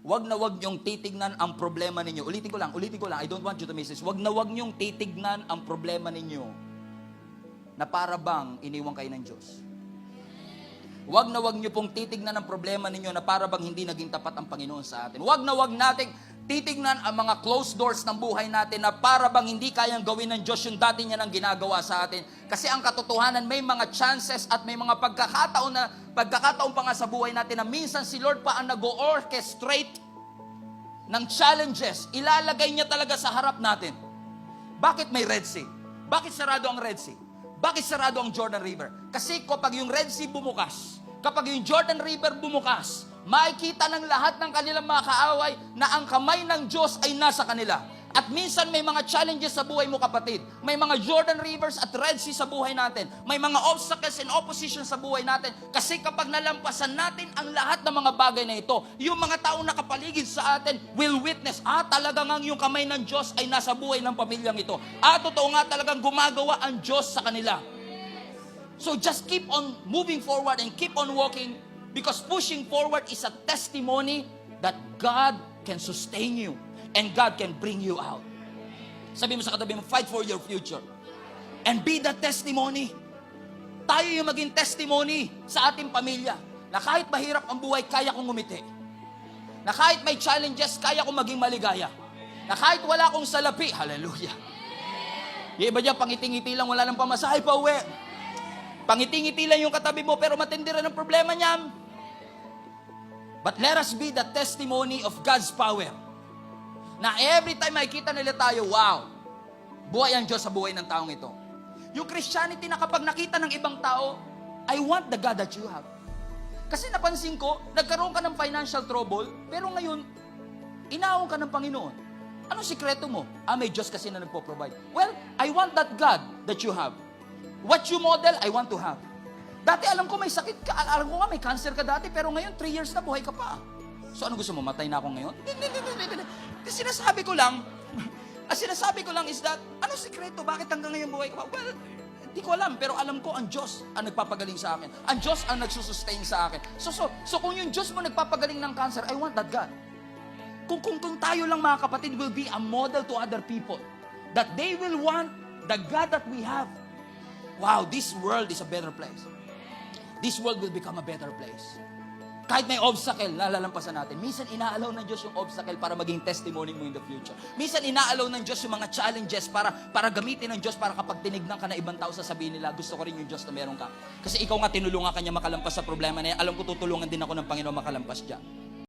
wag na wag niyong titignan ang problema ninyo. Ulitin ko lang, I don't want you to miss this. Wag na wag niyong titignan ang problema ninyo na para bang iniwan kayo ng Diyos. Wag na wag niyo pong titignan ang problema ninyo na para bang hindi naging tapat ang Panginoon sa atin. Wag na wag nating titignan ang mga closed doors ng buhay natin na para bang hindi kayang gawin ng Diyos yung dati niya nang ginagawa sa atin. Kasi ang katotohanan, may mga chances at may mga pagkakataon pa nga sa buhay natin na minsan si Lord pa ang nag-orchestrate ng challenges. Ilalagay niya talaga sa harap natin. Bakit may Red Sea? Bakit sarado ang Red Sea? Bakit sarado ang Jordan River? Kasi kapag yung Red Sea bumukas, kapag yung Jordan River bumukas, makikita ng lahat ng kanilang mga kaaway na ang kamay ng Diyos ay nasa kanila. At minsan may mga challenges sa buhay mo, kapatid. May mga Jordan Rivers at Red Sea sa buhay natin. May mga obstacles and opposition sa buhay natin. Kasi kapag nalampasan natin ang lahat ng mga bagay na ito, yung mga taong nakapaligid sa atin will witness, talaga nga yung kamay ng Diyos ay nasa buhay ng pamilyang ito. Totoo nga talagang gumagawa ang Diyos sa kanila. So just keep on moving forward and keep on walking, because pushing forward is a testimony that God can sustain you and God can bring you out. Sabi mo sa katabi mo, fight for your future. And be the testimony. Tayo yung maging testimony sa ating pamilya na kahit mahirap ang buhay, kaya kong ngumiti. Na kahit may challenges, kaya kong maging maligaya. Na kahit wala akong salapi, hallelujah. Yung iba dyan, pangiting-ngiti lang, wala nang pamasahe pa uwi. Pangiting-ngiti lang yung katabi mo, pero matindi rin ang problema niyan. But let us be the testimony of God's power. Na every time makikita nila tayo, wow, buhay ang Diyos sa buhay ng taong ito. Yung Christianity na kapag nakita ng ibang tao, I want the God that you have. Kasi napansin ko, nagkaroon ka ng financial trouble, pero ngayon, inaawang ka ng Panginoon. Anong sikreto mo? May Diyos kasi na nagpo-provide. Well, I want that God that you have. What you model, I want to have. Dati alam ko may sakit ka, alam ko nga may cancer ka dati, pero ngayon 3 years na buhay ka pa. So ano gusto mo, matay na ako ngayon? Kasi sinasabi ko lang is that, ano sikreto? Bakit hanggang ngayon buhay ka pa? Well, hindi ko alam, pero alam ko ang Diyos ang nagpapagaling sa akin. Ang Diyos ang nagsusustain sa akin. So kung yung Diyos mo nagpapagaling ng cancer, I want that God. Kung tayo lang mga kapatid will be a model to other people, that they will want the God that we have. Wow, this world is a better place. This world will become a better place. Kahit may obstacle, nalalampasan natin. Minsan inaalaw ng Diyos yung obstacle para maging testimony mo in the future. Minsan inaalaw ng Diyos yung mga challenges para gamitin ng Diyos para kapag tinignan ka na ibang tao, sasabihin nila, gusto ko rin yung Diyos na meron ka. Kasi ikaw nga tinulungan ka niya makalampas sa problema na yan. Alam ko tutulungan din ako ng Panginoon makalampas dyan.